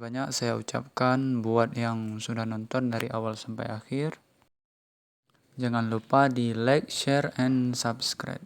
banyak saya ucapkan buat yang sudah nonton dari awal sampai akhir. Jangan lupa di like, share, and subscribe.